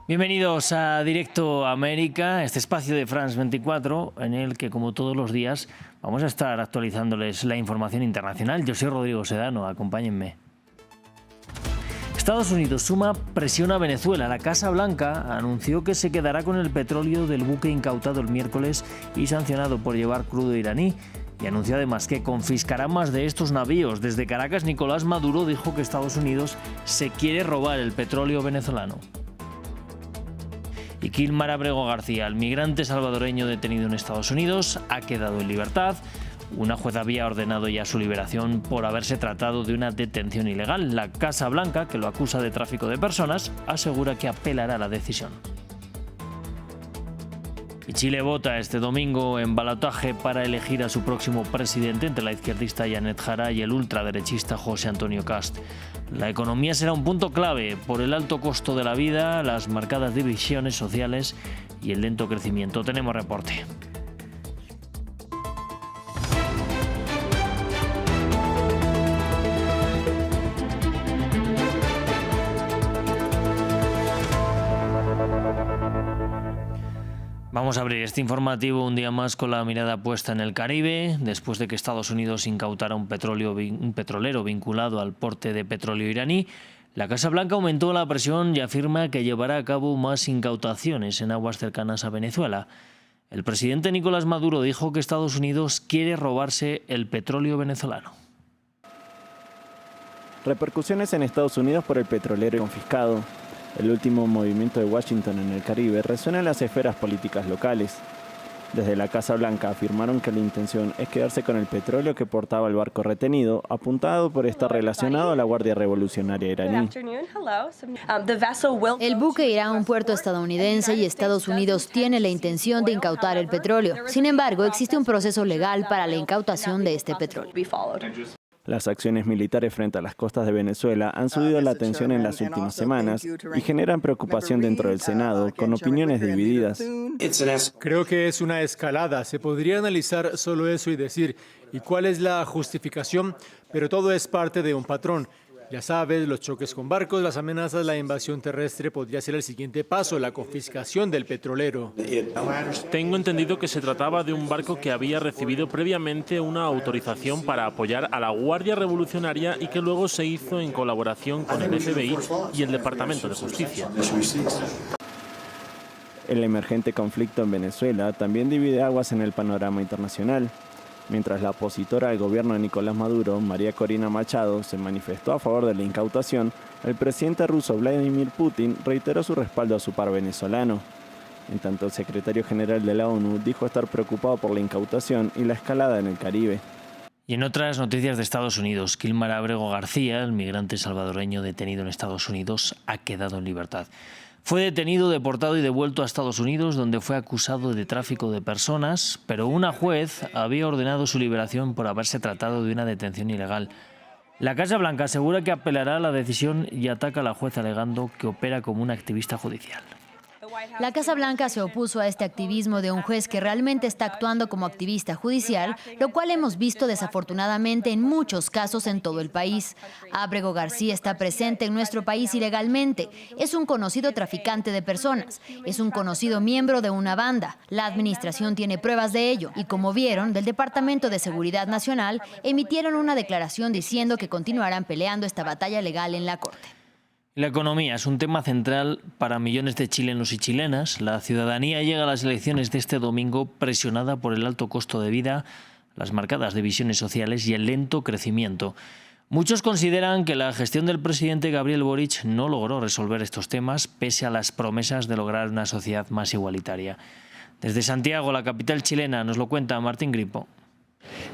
Bienvenidos a Directo América, este espacio de France 24, en el que, como todos los días, vamos a estar actualizándoles la información internacional. Yo soy Rodrigo Sedano, acompáñenme. Estados Unidos suma presión a Venezuela. La Casa Blanca anunció que se quedará con el petróleo del buque incautado el miércoles y sancionado por llevar crudo iraní. Y anunció además que confiscará más de estos navíos. Desde Caracas, Nicolás Maduro dijo que Estados Unidos se quiere robar el petróleo venezolano. Y Kilmar Abrego García, el migrante salvadoreño detenido en Estados Unidos, ha quedado en libertad. Una juez había ordenado ya su liberación por haberse tratado de una detención ilegal. La Casa Blanca, que lo acusa de tráfico de personas, asegura que apelará la decisión. Y Chile vota este domingo en balotaje para elegir a su próximo presidente entre la izquierdista Janet Jara y el ultraderechista José Antonio Kast. La economía será un punto clave por el alto costo de la vida, las marcadas divisiones sociales y el lento crecimiento. Tenemos reporte. Vamos a abrir este informativo un día más con la mirada puesta en el Caribe, después de que Estados Unidos incautara un petrolero vinculado al porte de petróleo iraní. La Casa Blanca aumentó la presión y afirma que llevará a cabo más incautaciones en aguas cercanas a Venezuela. El presidente Nicolás Maduro dijo que Estados Unidos quiere robarse el petróleo venezolano. Repercusiones en Estados Unidos por el petrolero confiscado. El último movimiento de Washington en el Caribe resuena en las esferas políticas locales. Desde la Casa Blanca afirmaron que la intención es quedarse con el petróleo que portaba el barco retenido, apuntado por estar relacionado a la Guardia Revolucionaria iraní. El buque irá a un puerto estadounidense y Estados Unidos tiene la intención de incautar el petróleo. Sin embargo, existe un proceso legal para la incautación de este petróleo. Las acciones militares frente a las costas de Venezuela han subido la tensión en las últimas semanas y generan preocupación dentro del Senado, con opiniones divididas. Creo que es una escalada. Se podría analizar solo eso y decir, ¿y cuál es la justificación? Pero todo es parte de un patrón. Ya sabes, los choques con barcos, las amenazas, la invasión terrestre podría ser el siguiente paso, la confiscación del petrolero. Tengo entendido que se trataba de un barco que había recibido previamente una autorización para apoyar a la Guardia Revolucionaria y que luego se hizo en colaboración con el FBI y el Departamento de Justicia. El emergente conflicto en Venezuela también divide aguas en el panorama internacional. Mientras la opositora al gobierno de Nicolás Maduro, María Corina Machado, se manifestó a favor de la incautación, el presidente ruso Vladimir Putin reiteró su respaldo a su par venezolano. En tanto, el secretario general de la ONU dijo estar preocupado por la incautación y la escalada en el Caribe. Y en otras noticias de Estados Unidos, Kilmar Abrego García, el migrante salvadoreño detenido en Estados Unidos, ha quedado en libertad. Fue detenido, deportado y devuelto a Estados Unidos, donde fue acusado de tráfico de personas, pero una juez había ordenado su liberación por haberse tratado de una detención ilegal. La Casa Blanca asegura que apelará a la decisión y ataca a la juez alegando que opera como una activista judicial. La Casa Blanca se opuso a este activismo de un juez que realmente está actuando como activista judicial, lo cual hemos visto desafortunadamente en muchos casos en todo el país. Abrego García está presente en nuestro país ilegalmente. Es un conocido traficante de personas. Es un conocido miembro de una banda. La administración tiene pruebas de ello. Y como vieron, del Departamento de Seguridad Nacional emitieron una declaración diciendo que continuarán peleando esta batalla legal en la Corte. La economía es un tema central para millones de chilenos y chilenas. La ciudadanía llega a las elecciones de este domingo presionada por el alto costo de vida, las marcadas divisiones sociales y el lento crecimiento. Muchos consideran que la gestión del presidente Gabriel Boric no logró resolver estos temas pese a las promesas de lograr una sociedad más igualitaria. Desde Santiago, la capital chilena, nos lo cuenta Martín Gripo.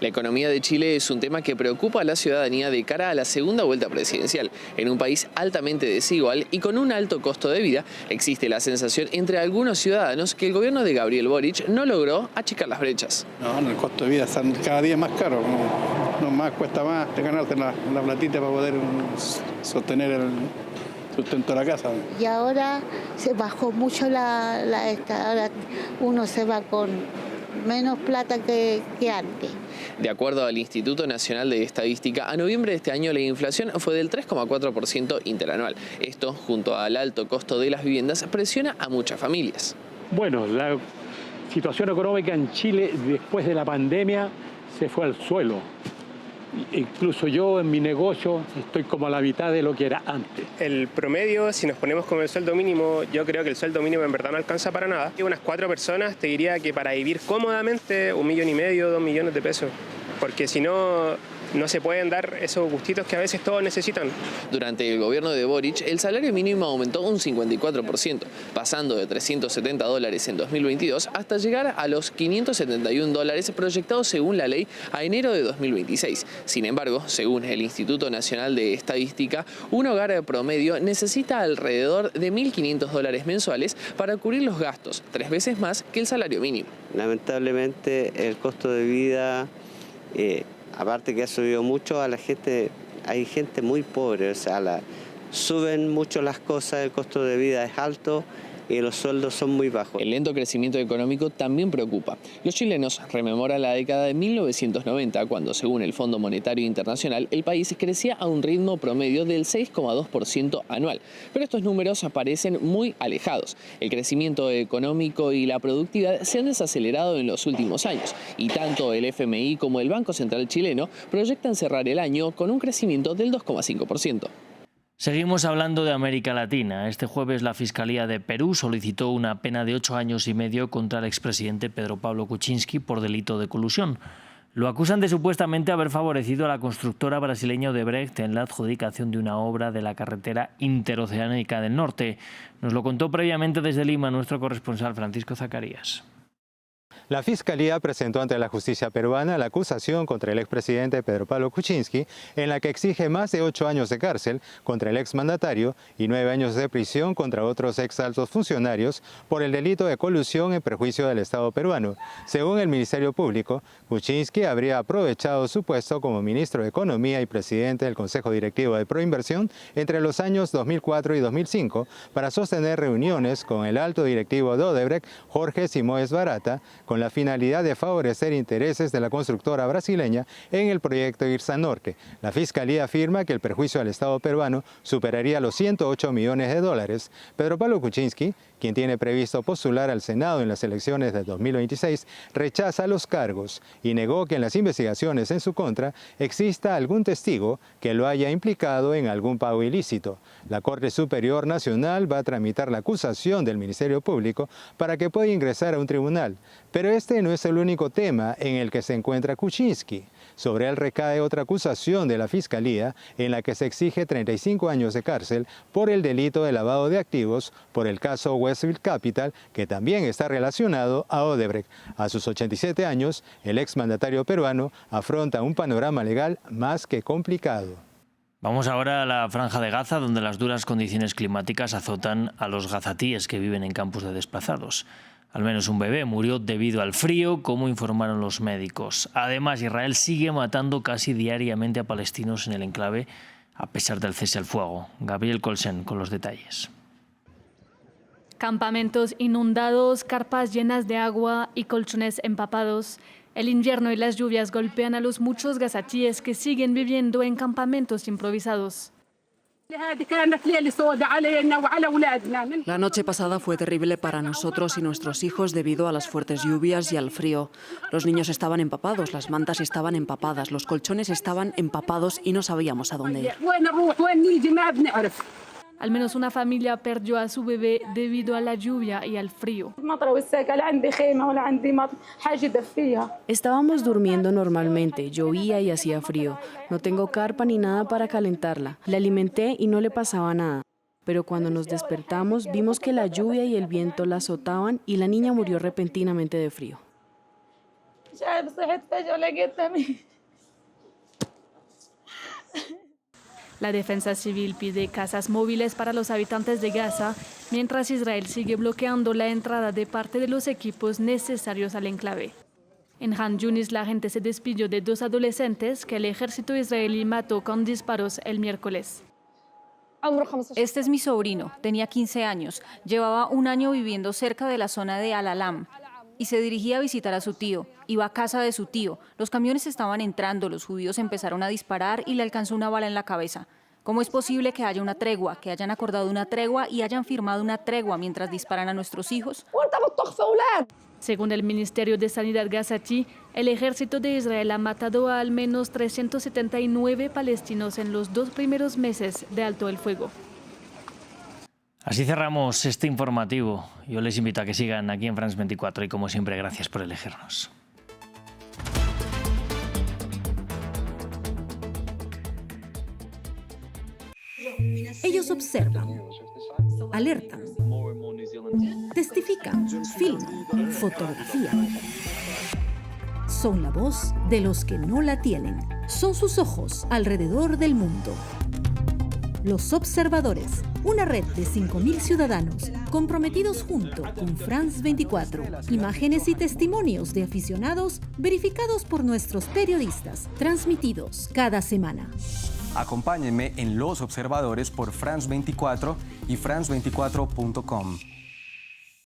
La economía de Chile es un tema que preocupa a la ciudadanía de cara a la segunda vuelta presidencial. En un país altamente desigual y con un alto costo de vida, existe la sensación entre algunos ciudadanos que el gobierno de Gabriel Boric no logró achicar las brechas. No, el costo de vida está cada día más caro. No más cuesta más de ganarte la platita para poder sostener el sustento de la casa. Y ahora se bajó mucho ahora uno se va con menos plata que antes. De acuerdo al Instituto Nacional de Estadística, a noviembre de este año la inflación fue del 3,4% interanual. Esto, junto al alto costo de las viviendas, presiona a muchas familias. Bueno, la situación económica en Chile después de la pandemia se fue al suelo. Incluso yo en mi negocio estoy como a la mitad de lo que era antes. El promedio, si nos ponemos como el sueldo mínimo, yo creo que el sueldo mínimo en verdad no alcanza para nada. Y unas 4 personas te diría que para vivir cómodamente 1,5 millones, 2 millones de pesos. Porque si no, no se pueden dar esos gustitos que a veces todos necesitan. Durante el gobierno de Boric, el salario mínimo aumentó un 54%, pasando de $370 en 2022 hasta llegar a los $571 proyectados según la ley a enero de 2026. Sin embargo, según el Instituto Nacional de Estadística, un hogar promedio necesita alrededor de $1.500 mensuales para cubrir los gastos, 3 veces más que el salario mínimo. Lamentablemente el costo de vida, aparte que ha subido mucho, hay gente muy pobre, o sea, suben mucho las cosas, el costo de vida es alto y los sueldos son muy bajos. El lento crecimiento económico también preocupa. Los chilenos rememoran la década de 1990, cuando, según el Fondo Monetario Internacional, el país crecía a un ritmo promedio del 6,2% anual. Pero estos números parecen muy alejados. El crecimiento económico y la productividad se han desacelerado en los últimos años, y tanto el FMI como el Banco Central chileno proyectan cerrar el año con un crecimiento del 2,5%. Seguimos hablando de América Latina. Este jueves la Fiscalía de Perú solicitó una pena de 8 años y medio contra el expresidente Pedro Pablo Kuczynski por delito de colusión. Lo acusan de supuestamente haber favorecido a la constructora brasileña Odebrecht en la adjudicación de una obra de la carretera interoceánica del norte. Nos lo contó previamente desde Lima nuestro corresponsal Francisco Zacarías. La Fiscalía presentó ante la justicia peruana la acusación contra el expresidente Pedro Pablo Kuczynski, en la que exige más de 8 años de cárcel contra el exmandatario y 9 años de prisión contra otros exaltos funcionarios por el delito de colusión en perjuicio del Estado peruano. Según el Ministerio Público, Kuczynski habría aprovechado su puesto como ministro de Economía y presidente del Consejo Directivo de Proinversión entre los años 2004 y 2005 para sostener reuniones con el alto directivo de Odebrecht, Jorge Simões Barata, con la finalidad de favorecer intereses de la constructora brasileña en el proyecto Irsa Norte. La Fiscalía afirma que el perjuicio al Estado peruano superaría los $108 millones. Pedro Pablo Kuczynski, quien tiene previsto postular al Senado en las elecciones de 2026, rechaza los cargos y negó que en las investigaciones en su contra exista algún testigo que lo haya implicado en algún pago ilícito. La Corte Superior Nacional va a tramitar la acusación del Ministerio Público para que pueda ingresar a un tribunal. Pero este no es el único tema en el que se encuentra Kuczynski. Sobre él recae otra acusación de la Fiscalía en la que se exige 35 años de cárcel por el delito de lavado de activos por el caso Westfield Capital, que también está relacionado a Odebrecht. A sus 87 años, el exmandatario peruano afronta un panorama legal más que complicado. Vamos ahora a la Franja de Gaza, donde las duras condiciones climáticas azotan a los gazatíes que viven en campos de desplazados. Al menos un bebé murió debido al frío, como informaron los médicos. Además, Israel sigue matando casi diariamente a palestinos en el enclave, a pesar del cese al fuego. Gabriel Colsen con los detalles. Campamentos inundados, carpas llenas de agua y colchones empapados. El invierno y las lluvias golpean a los muchos gazatíes que siguen viviendo en campamentos improvisados. La noche pasada fue terrible para nosotros y nuestros hijos debido a las fuertes lluvias y al frío. Los niños estaban empapados, las mantas estaban empapadas, los colchones estaban empapados y no sabíamos a dónde ir. Al menos una familia perdió a su bebé debido a la lluvia y al frío. Estábamos durmiendo normalmente, llovía y hacía frío. No tengo carpa ni nada para calentarla. La alimenté y no le pasaba nada. Pero cuando nos despertamos vimos que la lluvia y el viento la azotaban y la niña murió repentinamente de frío. La Defensa Civil pide casas móviles para los habitantes de Gaza, mientras Israel sigue bloqueando la entrada de parte de los equipos necesarios al enclave. En Han Yunis, la gente se despidió de 2 adolescentes que el ejército israelí mató con disparos el miércoles. Este es mi sobrino, tenía 15 años, llevaba un año viviendo cerca de la zona de Al-Alam. y se dirigía a visitar a su tío. Iba a casa de su tío. Los camiones estaban entrando, los judíos empezaron a disparar y le alcanzó una bala en la cabeza. ¿Cómo es posible que haya una tregua, que hayan acordado una tregua y hayan firmado una tregua mientras disparan a nuestros hijos? Según el Ministerio de Sanidad gazatí, el ejército de Israel ha matado a al menos 379 palestinos en los 2 primeros meses de alto el fuego. Así cerramos este informativo. Yo les invito a que sigan aquí en France 24 y como siempre, gracias por elegirnos. Ellos observan, alertan, testifican, filman, fotografían. Son la voz de los que no la tienen. Son sus ojos alrededor del mundo. Los Observadores, una red de 5.000 ciudadanos comprometidos junto con France 24. Imágenes y testimonios de aficionados verificados por nuestros periodistas, transmitidos cada semana. Acompáñenme en Los Observadores por France 24 y France24.com.